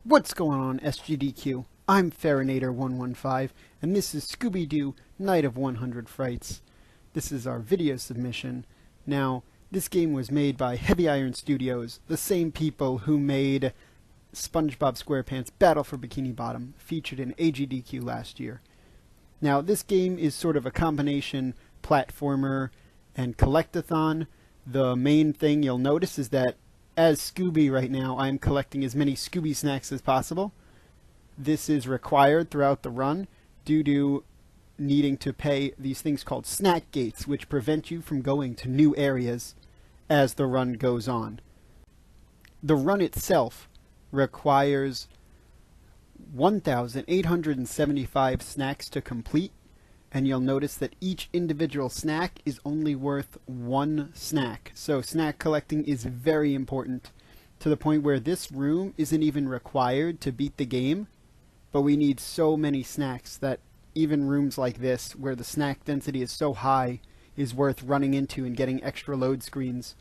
What's going on, SGDQ? I'm Farinator115, and this is Scooby-Doo Night of 100 Frights. This is our video submission. Now, this game was made by Heavy Iron Studios, the same people who made SpongeBob SquarePants Battle for Bikini Bottom, featured in AGDQ last year. Now, this game is sort of a combination platformer and collectathon. The main thing you'll notice is that as Scooby right now, I'm collecting as many Scooby snacks as possible. This is required throughout the run due to needing to pay these things called snack gates, which prevent you from going to new areas as the run goes on. The run itself requires 1,875 snacks to complete, and you'll notice that each individual snack is only worth one snack. So snack collecting is very important, to the point where this room isn't even required to beat the game, but we need so many snacks that even rooms like this, where the snack density is so high, is worth running into and getting extra load screens.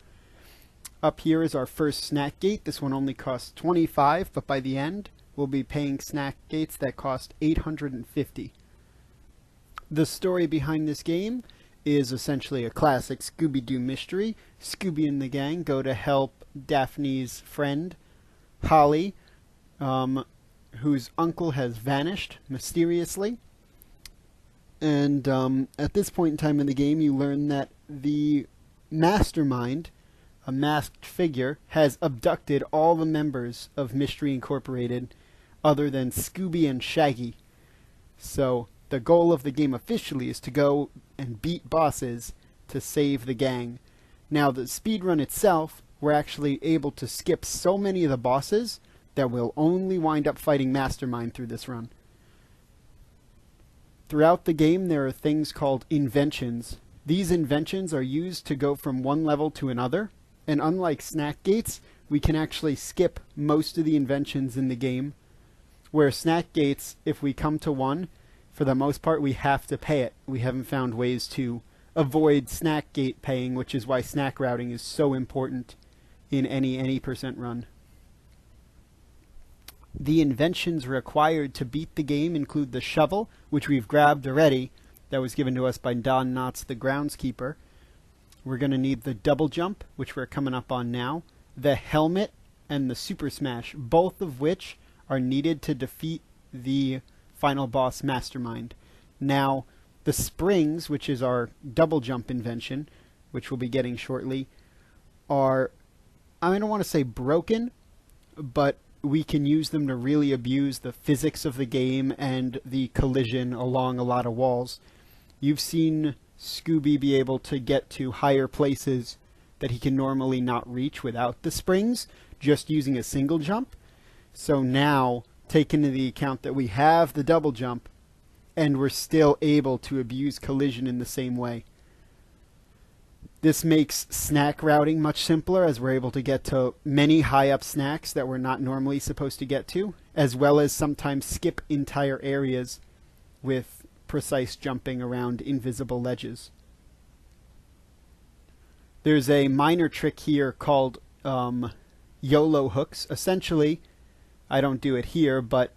Up here is our first snack gate. This one only costs 25, but by the end, we'll be paying snack gates that cost 850. The story behind this game is essentially a classic Scooby-Doo mystery. Scooby and the gang go to help Daphne's friend, Holly, whose uncle has vanished mysteriously. And at this point in time in the game, you learn that the mastermind, a masked figure, has abducted all the members of Mystery Incorporated other than Scooby and Shaggy. So the goal of the game officially is to go and beat bosses to save the gang. Now, the speedrun itself, we're actually able to skip so many of the bosses that we'll only wind up fighting Mastermind through this run. Throughout the game, there are things called inventions. These inventions are used to go from one level to another, and unlike snack gates, we can actually skip most of the inventions in the game, where snack gates, if we come to one, for the most part, we have to pay it. We haven't found ways to avoid snack gate paying, which is why snack routing is so important in any percent run. The inventions required to beat the game include the shovel, which we've grabbed already. That was given to us by Don Knotts, the groundskeeper. We're going to need the double jump, which we're coming up on now, the helmet, and the super smash, both of which are needed to defeat the final boss Mastermind. Now, the springs, which is our double jump invention, which we'll be getting shortly, are, I don't want to say broken, but we can use them to really abuse the physics of the game and the collision along a lot of walls. You've seen Scooby be able to get to higher places that he can normally not reach without the springs, just using a single jump. So now, take into the account that we have the double jump, and we're still able to abuse collision in the same way. This makes snack routing much simpler, as we're able to get to many high-up snacks that we're not normally supposed to get to, as well as sometimes skip entire areas with precise jumping around invisible ledges. There's a minor trick here called YOLO hooks. Essentially, I don't do it here, but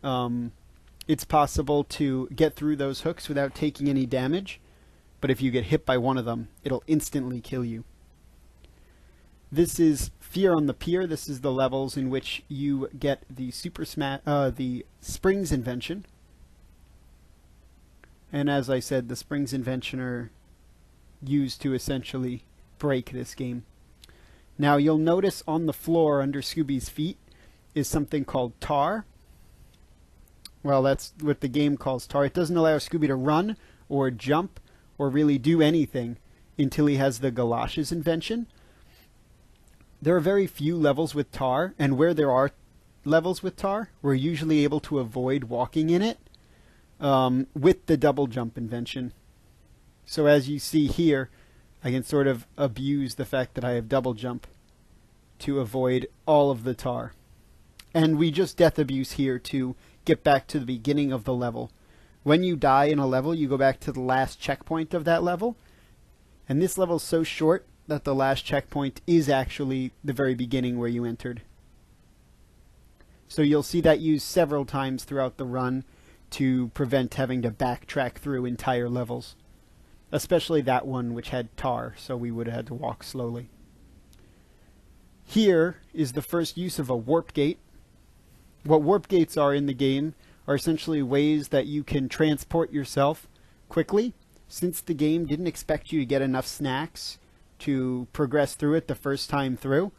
it's possible to get through those hooks without taking any damage. But if you get hit by one of them, it'll instantly kill you. This is Fear on the Pier. This is the levels in which you get the the springs invention. And as I said, the springs invention are used to essentially break this game. Now you'll notice on the floor under Scooby's feet is something called tar. Well, that's what the game calls tar. It doesn't allow Scooby to run or jump or really do anything until he has the galoshes invention. There are very few levels with tar, and where there are levels with tar, we're usually able to avoid walking in it with the double jump invention. So as you see here, I can sort of abuse the fact that I have double jump to avoid all of the tar. And we just death abuse here to get back to the beginning of the level. When you die in a level, you go back to the last checkpoint of that level. And this level is so short that the last checkpoint is actually the very beginning where you entered. So you'll see that used several times throughout the run to prevent having to backtrack through entire levels. Especially that one which had tar, so we would have had to walk slowly. Here is the first use of a warp gate. What warp gates are in the game are essentially ways that you can transport yourself quickly. Since the game didn't expect you to get enough snacks to progress through it the first time through,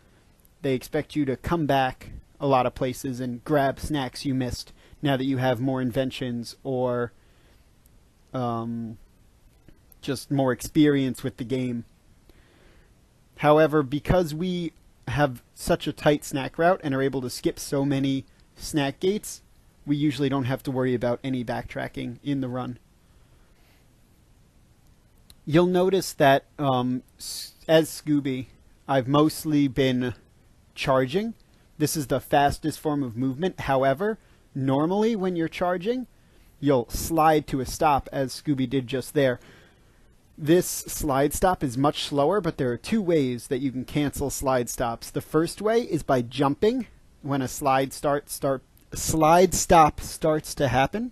they expect you to come back a lot of places and grab snacks you missed now that you have more inventions or just more experience with the game. However, because we have such a tight snack route and are able to skip so many snack gates, we usually don't have to worry about any backtracking in the run. You'll notice that as Scooby, I've mostly been charging. This is the fastest form of movement. However, normally when you're charging, you'll slide to a stop, as Scooby did just there. This slide stop is much slower, but there are two ways that you can cancel slide stops. The first way is by jumping when a slide stop starts to happen.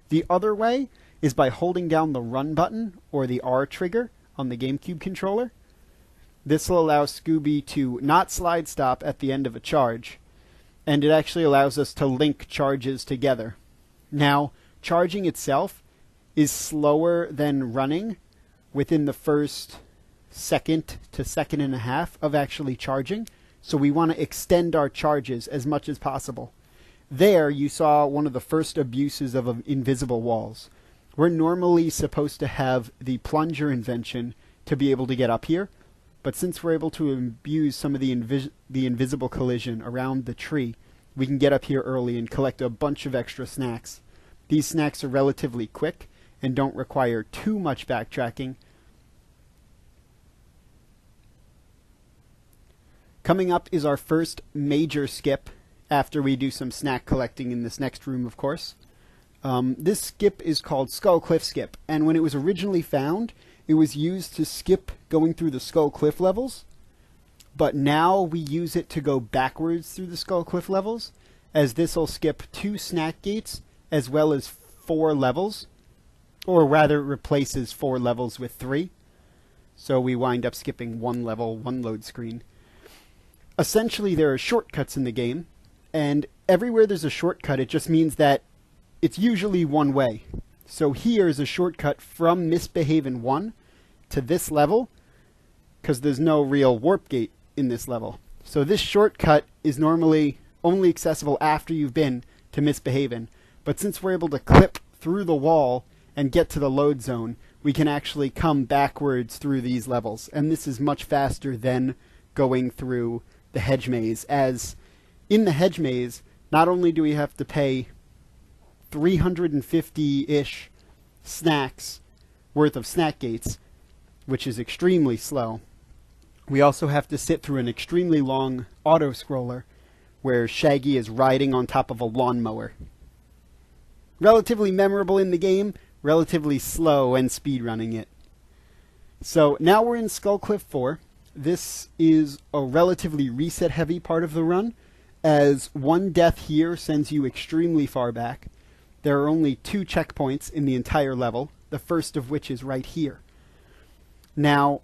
The other way is by holding down the run button or the R trigger on the GameCube controller. This will allow Scooby to not slide stop at the end of a charge, and it actually allows us to link charges together. Now, charging itself is slower than running within the first second to second and a half of actually charging, so we want to extend our charges as much as possible. There, you saw one of the first abuses of invisible walls. We're normally supposed to have the plunger invention to be able to get up here, but since we're able to abuse some of the invisible collision around the tree, we can get up here early and collect a bunch of extra snacks. These snacks are relatively quick and don't require too much backtracking. Coming up is our first major skip after we do some snack collecting in this next room, of course. This skip is called Skull Cliff Skip, and when it was originally found, it was used to skip going through the Skull Cliff levels, but now we use it to go backwards through the Skull Cliff levels, as this will skip 2 snack gates as well as 4 levels, or rather replaces 4 levels with 3, so we wind up skipping 1 level, 1 load screen. Essentially, there are shortcuts in the game, and everywhere there's a shortcut, it just means that it's usually one way. So here is a shortcut from Misbehavin' 1 to this level, because there's no real warp gate in this level. So this shortcut is normally only accessible after you've been to Misbehavin', but since we're able to clip through the wall and get to the load zone, we can actually come backwards through these levels, and this is much faster than going through the hedge maze, as in the hedge maze, not only do we have to pay 350-ish snacks worth of snack gates, which is extremely slow, we also have to sit through an extremely long auto-scroller where Shaggy is riding on top of a lawnmower. Relatively memorable in the game, relatively slow and speedrunning it. So now we're in Skull Cliff 4. This is a relatively reset-heavy part of the run, as 1 death here sends you extremely far back. There are only 2 checkpoints in the entire level, the first of which is right here. Now,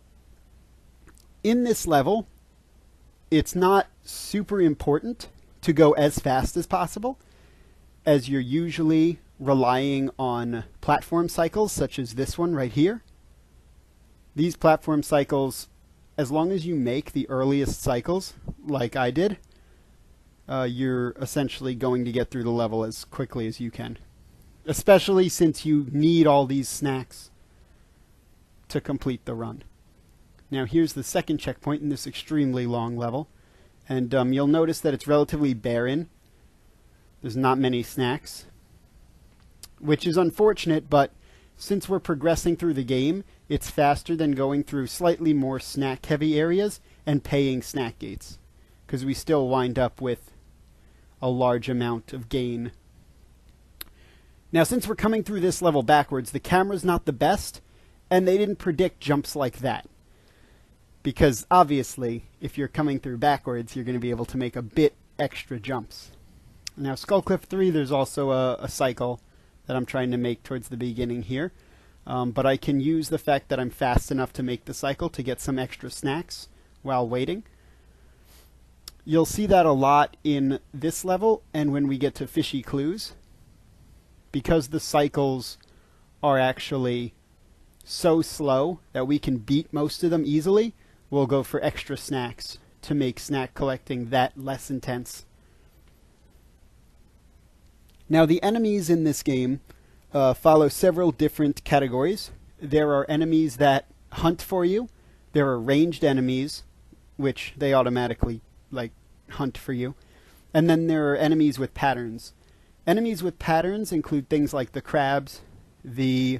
in this level, it's not super important to go as fast as possible, as you're usually relying on platform cycles, such as this one right here. These platform cycles, as long as you make the earliest cycles, like I did, you're essentially going to get through the level as quickly as you can. Especially since you need all these snacks to complete the run. Now here's the second checkpoint in this extremely long level. And you'll notice that it's relatively barren. There's not many snacks, which is unfortunate, but since we're progressing through the game, it's faster than going through slightly more snack-heavy areas and paying snack gates, because we still wind up with a large amount of gain. Now, since we're coming through this level backwards, the camera's not the best, and they didn't predict jumps like that. Because, obviously, if you're coming through backwards, you're going to be able to make a bit extra jumps. Now Skullcliff 3, there's also a cycle that I'm trying to make towards the beginning here. But I can use the fact that I'm fast enough to make the cycle to get some extra snacks while waiting. You'll see that a lot in this level and when we get to Fishy Clues. Because the cycles are actually so slow that we can beat most of them easily, we'll go for extra snacks to make snack collecting that less intense. Now the enemies in this game follow several different categories. There are enemies that hunt for you. There are ranged enemies, which they automatically hunt for you. And then there are enemies with patterns. Enemies with patterns include things like the crabs, the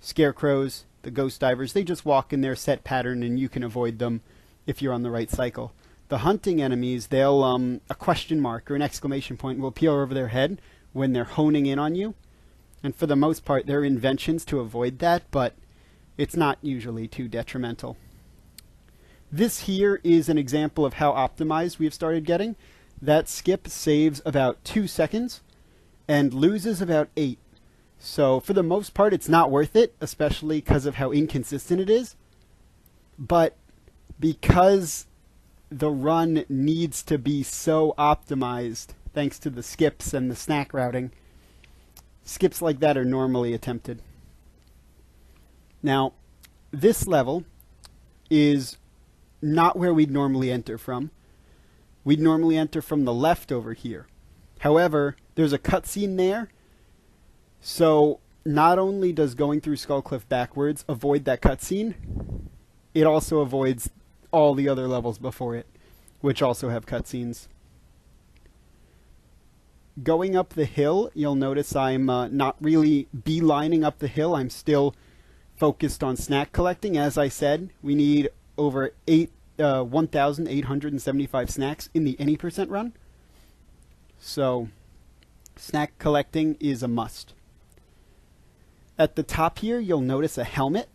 scarecrows, the ghost divers. They just walk in their set pattern and you can avoid them if you're on the right cycle. The hunting enemies, they'll a question mark or an exclamation point will appear over their head when they're honing in on you. And for the most part, there are inventions to avoid that, but it's not usually too detrimental. This here is an example of how optimized we've started getting. That skip saves about 2 seconds and loses about 8. So for the most part, it's not worth it, especially because of how inconsistent it is. But because the run needs to be so optimized, thanks to the skips and the snack routing, skips like that are normally attempted. Now, this level is not where we'd normally enter from. We'd normally enter from the left over here. However, there's a cutscene there, so not only does going through Skullcliff backwards avoid that cutscene, it also avoids all the other levels before it, which also have cutscenes. Going up the hill, you'll notice I'm not really beelining up the hill. I'm still focused on snack collecting. As I said, we need over 1,875 snacks in the any % run. So snack collecting is a must. At the top here, you'll notice a helmet.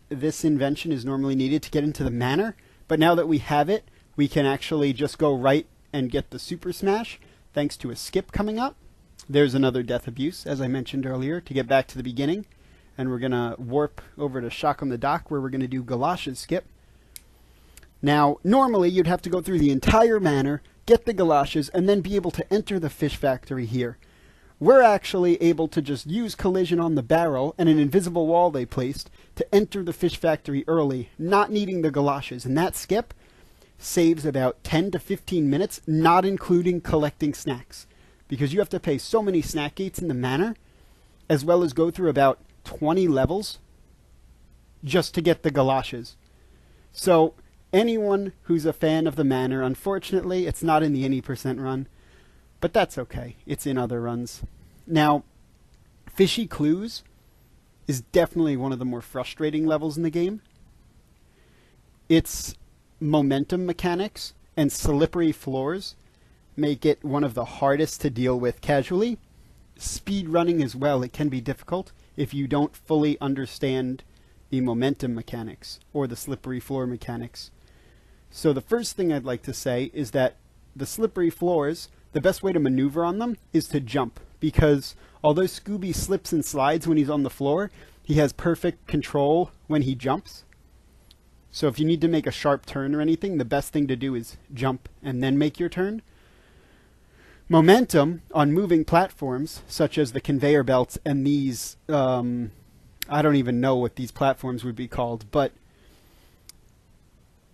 This invention is normally needed to get into the manor, but now that we have it, we can actually just go right and get the Super Smash, thanks to a skip coming up. There's another death abuse, as I mentioned earlier, to get back to the beginning. And we're going to warp over to Shockham the Dock, where we're going to do Galoshes skip. Now, normally you'd have to go through the entire manor, get the galoshes, and then be able to enter the fish factory here. We're actually able to just use collision on the barrel and an invisible wall they placed to enter the fish factory early, not needing the galoshes. And that skip saves about 10 to 15 minutes, not including collecting snacks. Because you have to pay so many snack gates in the manor, as well as go through about 20 levels just to get the galoshes. So anyone who's a fan of the manor, unfortunately, it's not in the any % run, but that's okay. It's in other runs. Now, Fishy Clues is definitely one of the more frustrating levels in the game. Its momentum mechanics and slippery floors make it one of the hardest to deal with casually. Speed running as well, it can be difficult if you don't fully understand the momentum mechanics or the slippery floor mechanics. So the first thing I'd like to say is that the slippery floors, the best way to maneuver on them is to jump, because although Scooby slips and slides when he's on the floor, he has perfect control when he jumps. So if you need to make a sharp turn or anything, the best thing to do is jump and then make your turn. Momentum on moving platforms, such as the conveyor belts and these, I don't even know what these platforms would be called, but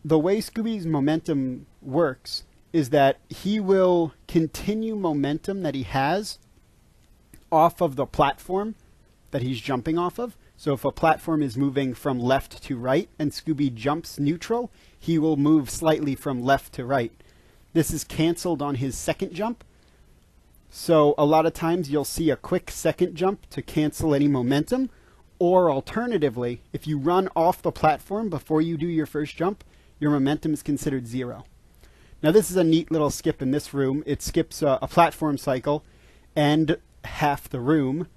the way Scooby's momentum works is that he will continue momentum that he has off of the platform that he's jumping off of. So if a platform is moving from left to right and Scooby jumps neutral, he will move slightly from left to right. This is canceled on his second jump. So a lot of times you'll see a quick second jump to cancel any momentum. Or alternatively, if you run off the platform before you do your first jump, your momentum is considered 0. Now this is a neat little skip in this room. It skips a platform cycle and half the room.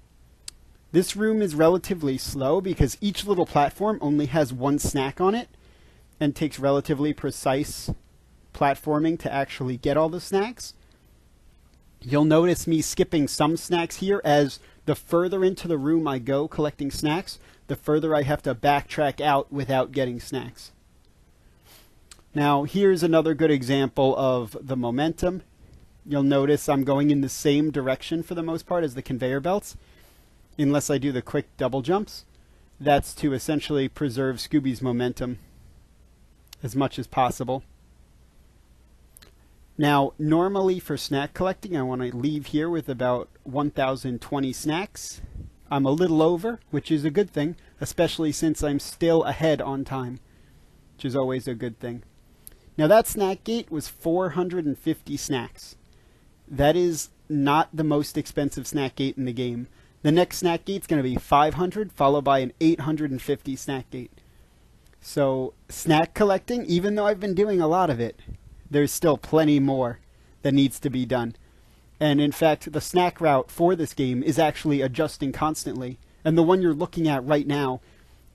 This room is relatively slow because each little platform only has one snack on it and takes relatively precise platforming to actually get all the snacks. You'll notice me skipping some snacks here, as the further into the room I go collecting snacks, the further I have to backtrack out without getting snacks. Now, here's another good example of the momentum. You'll notice I'm going in the same direction for the most part as the conveyor belts, unless I do the quick double jumps. That's to essentially preserve Scooby's momentum as much as possible. Now, normally for snack collecting, I want to leave here with about 1,020 snacks. I'm a little over, which is a good thing, especially since I'm still ahead on time, which is always a good thing. Now, that snack gate was 450 snacks. That is not the most expensive snack gate in the game. The next snack gate is going to be 500, followed by an 850 snack gate. So, snack collecting, even though I've been doing a lot of it, there's still plenty more that needs to be done. And in fact, the snack route for this game is actually adjusting constantly. And the one you're looking at right now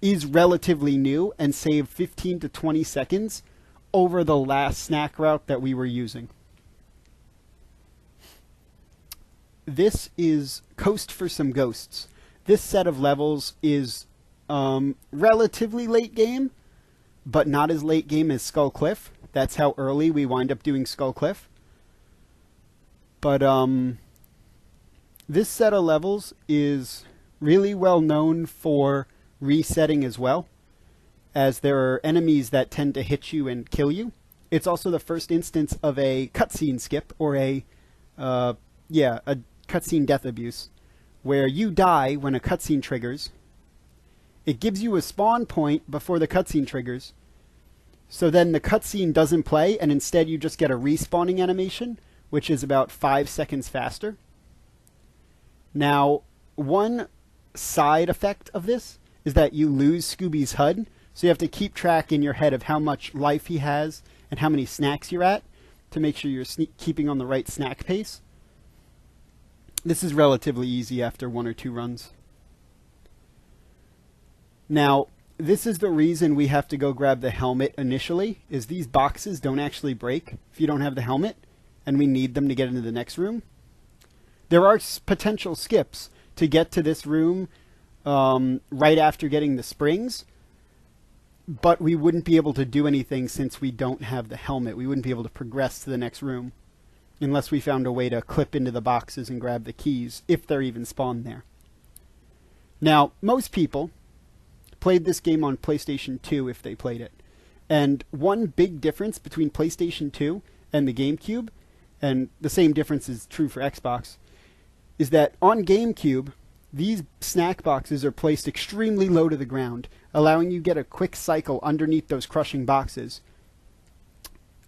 is relatively new and saved 15 to 20 seconds over the last snack route that we were using. This is Coast for Some Ghosts. This set of levels is relatively late game, but not as late game as Skull Cliff. That's how early we wind up doing Skull Cliff. But this set of levels is really well known for resetting as well, as there are enemies that tend to hit you and kill you. It's also the first instance of a cutscene skip, or a cutscene death abuse, where you die when a cutscene triggers. It gives you a spawn point before the cutscene triggers, so then the cutscene doesn't play, and instead you just get a respawning animation, which is about 5 seconds faster. Now, one side effect of this is that you lose Scooby's HUD, so you have to keep track in your head of how much life he has and how many snacks you're at to make sure you're keeping on the right snack pace. This is relatively easy after 1 or 2 runs. Now, this is the reason we have to go grab the helmet initially, is these boxes don't actually break if you don't have the helmet, and we need them to get into the next room. There are potential skips to get to this room right after getting the springs, but we wouldn't be able to do anything since we don't have the helmet. We wouldn't be able to progress to the next room unless we found a way to clip into the boxes and grab the keys, if they're even spawned there. Now, most people played this game on PlayStation 2 if they played it. And one big difference between PlayStation 2 and the GameCube, and the same difference is true for Xbox, is that on GameCube, these snack boxes are placed extremely low to the ground, allowing you to get a quick cycle underneath those crushing boxes.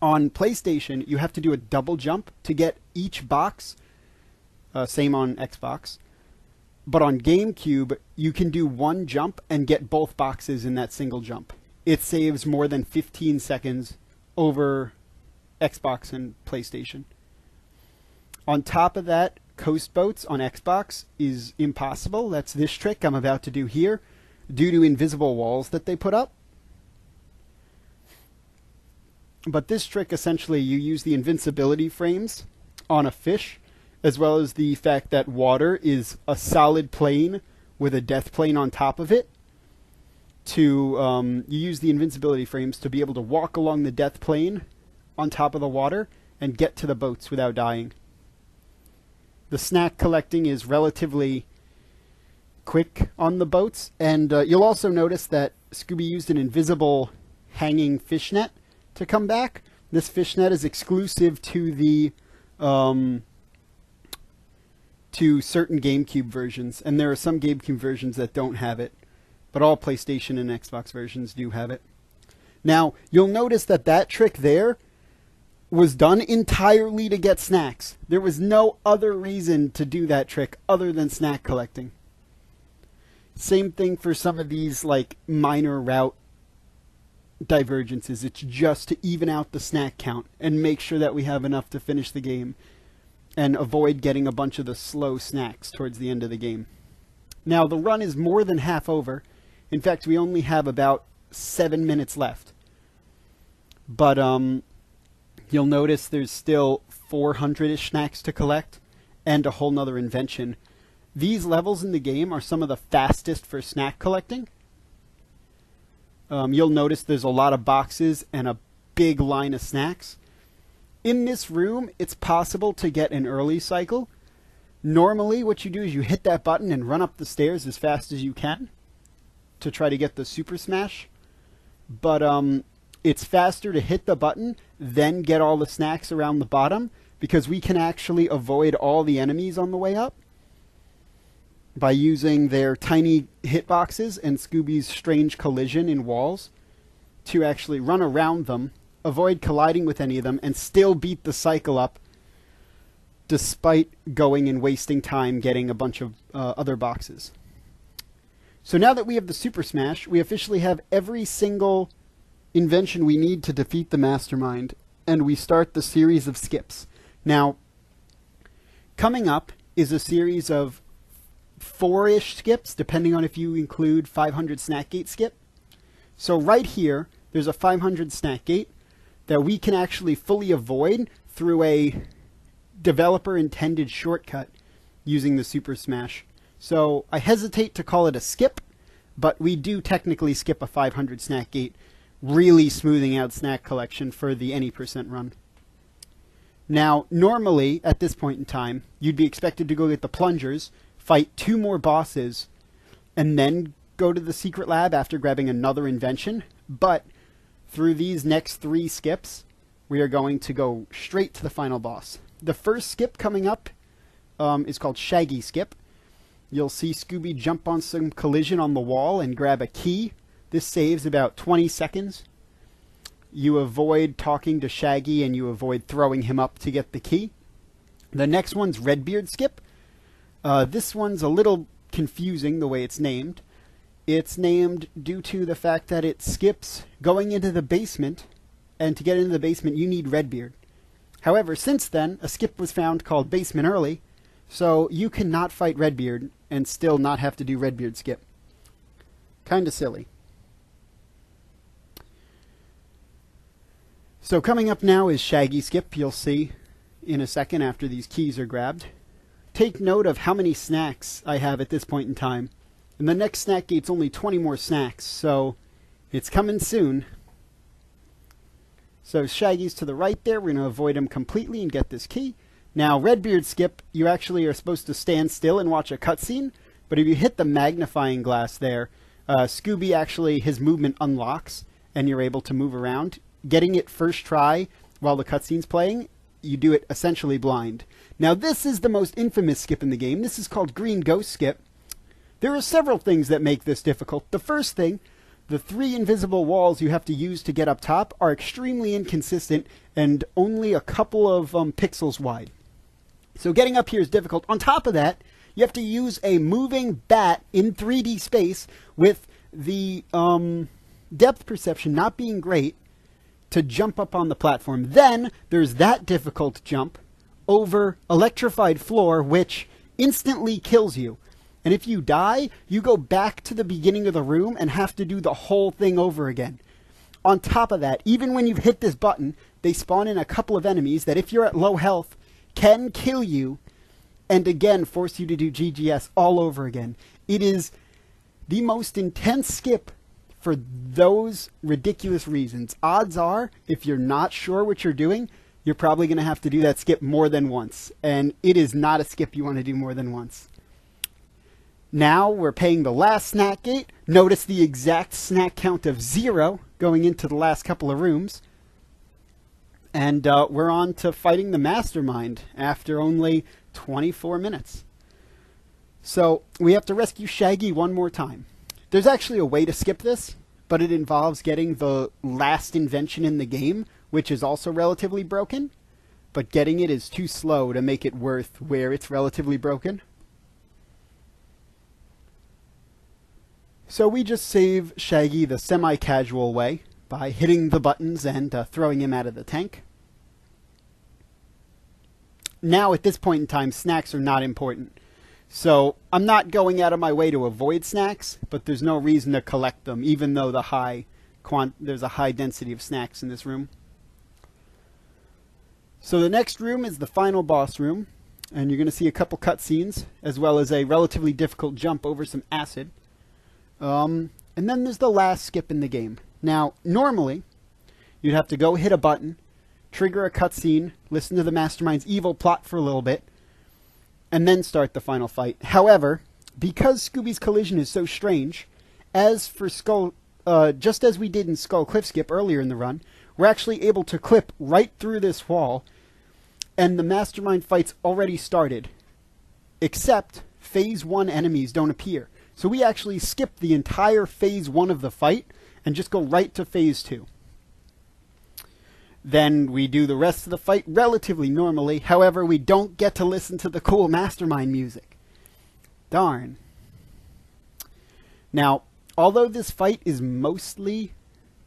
On PlayStation, you have to do a double jump to get each box. Same on Xbox. But on GameCube, you can do one jump and get both boxes in that single jump. It saves more than 15 seconds over Xbox and PlayStation. On top of that, coast boats on Xbox is impossible. That's this trick I'm about to do here, due to invisible walls that they put up. But this trick, essentially, you use the invincibility frames on a fish, as well as the fact that water is a solid plane with a death plane on top of it. You use the invincibility frames to be able to walk along the death plane on top of the water and get to the boats without dying. The snack collecting is relatively quick on the boats, and you'll also notice that Scooby used an invisible hanging fishnet to come back. This fishnet is exclusive to the to certain GameCube versions, and there are some GameCube versions that don't have it, but all PlayStation and Xbox versions do have it. Now, you'll notice that that trick there was done entirely to get snacks. There was no other reason to do that trick other than snack collecting. Same thing for some of these like minor route divergences. It's just to even out the snack count and make sure that we have enough to finish the game and avoid getting a bunch of the slow snacks towards the end of the game. Now, the run is more than half over. In fact, we only have about 7 minutes left. But you'll notice there's still 400-ish snacks to collect. and a whole nother invention. These levels in the game are some of the fastest for snack collecting. You'll notice there's a lot of boxes and a big line of snacks. In this room, it's possible to get an early cycle. Normally, what you do is you hit that button and run up the stairs as fast as you can to try to get the super smash. But it's faster to hit the button, then get all the snacks around the bottom, because we can actually avoid all the enemies on the way up by using their tiny hitboxes and Scooby's strange collision in walls to actually run around them, avoid colliding with any of them, and still beat the cycle up despite going and wasting time getting a bunch of other boxes. So now that we have the Super Smash, we officially have every single invention we need to defeat the Mastermind, and we start the series of skips. Now, coming up is a series of 4-ish skips, depending on if you include 500 Snack Gate skip. So right here, there's a 500 Snack Gate that we can actually fully avoid through a developer-intended shortcut using the Super Smash. So I hesitate to call it a skip, but we do technically skip a 500 Snack Gate, really smoothing out snack collection for the any % run. Now, normally, at this point in time, you'd be expected to go get the plungers, fight 2 more bosses, and then go to the secret lab after grabbing another invention. But through these next 3 skips, we are going to go straight to the final boss. The first skip coming up is called Shaggy Skip. You'll see Scooby jump on some collision on the wall and grab a key. This saves about 20 seconds. You avoid talking to Shaggy and you avoid throwing him up to get the key. The next one's Redbeard Skip. This one's a little confusing the way it's named. It's named due to the fact that it skips going into the basement, and to get into the basement you need Redbeard. However, since then, a skip was found called Basement Early, so you cannot fight Redbeard and still not have to do Redbeard Skip. Kinda silly. So coming up now is Shaggy Skip. You'll see in a second after these keys are grabbed. Take note of how many snacks I have at this point in time. And the next snack gate's only 20 more snacks, so it's coming soon. So Shaggy's to the right there. We're going to avoid him completely and get this key. Now, Redbeard Skip, you actually are supposed to stand still and watch a cutscene, but if you hit the magnifying glass there, Scooby actually, his movement unlocks, and you're able to move around. Getting it first try while the cutscene's playing, you do it essentially blind. Now, this is the most infamous skip in the game. This is called Green Ghost Skip. There are several things that make this difficult. The first thing, the 3 invisible walls you have to use to get up top are extremely inconsistent and only a couple of pixels wide. So getting up here is difficult. On top of that, you have to use a moving bat in 3D space with the depth perception not being great to jump up on the platform. Then there's that difficult jump over electrified floor, which instantly kills you. And if you die, you go back to the beginning of the room and have to do the whole thing over again. On top of that, even when you've hit this button, they spawn in a couple of enemies that if you're at low health, can kill you, and again force you to do GGS all over again. It is the most intense skip for those ridiculous reasons. Odds are, if you're not sure what you're doing, you're probably going to have to do that skip more than once. And it is not a skip you want to do more than once. Now we're paying the last snack gate. Notice the exact snack count of 0 going into the last couple of rooms. And we're on to fighting the Mastermind after only 24 minutes. So we have to rescue Shaggy one more time. There's actually a way to skip this, but it involves getting the last invention in the game, which is also relatively broken. But getting it is too slow to make it worth where it's relatively broken. So we just save Shaggy the semi-casual way by hitting the buttons and throwing him out of the tank. Now at this point in time, snacks are not important. So I'm not going out of my way to avoid snacks, but there's no reason to collect them, even though there's a high density of snacks in this room. So the next room is the final boss room. And you're going to see a couple cutscenes, as well as a relatively difficult jump over some acid. And then there's the last skip in the game. Now, normally, you'd have to go hit a button, trigger a cutscene, listen to the Mastermind's evil plot for a little bit, and then start the final fight. However, because Scooby's collision is so strange, as for Skull, just as we did in Skull Cliff Skip earlier in the run, we're actually able to clip right through this wall, and the Mastermind fight's already started. Except, Phase 1 enemies don't appear. So we actually skip the entire Phase 1 of the fight, and just go right to Phase 2. Then we do the rest of the fight relatively normally. However, we don't get to listen to the cool Mastermind music. Darn. Now, although this fight is mostly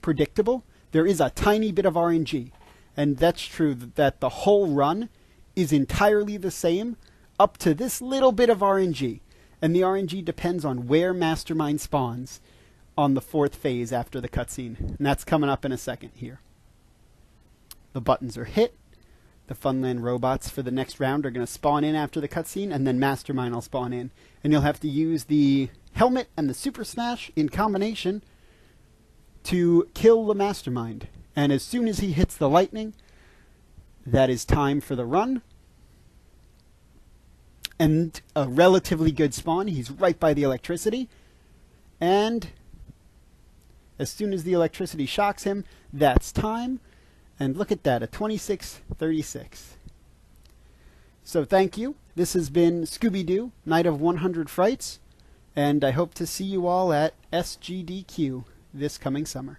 predictable, there is a tiny bit of RNG. And that's true that the whole run is entirely the same up to this little bit of RNG. And the RNG depends on where Mastermind spawns on the 4th phase after the cutscene. And that's coming up in a second here. The buttons are hit. The Funland robots for the next round are going to spawn in after the cutscene, and then Mastermind will spawn in. And you'll have to use the helmet and the Super Smash in combination to kill the Mastermind. And as soon as he hits the lightning, that is time for the run. And a relatively good spawn. He's right by the electricity. And as soon as the electricity shocks him, that's time. And look at that, a 26:36. So thank you. This has been Scooby-Doo, Night of 100 Frights. And I hope to see you all at SGDQ this coming summer.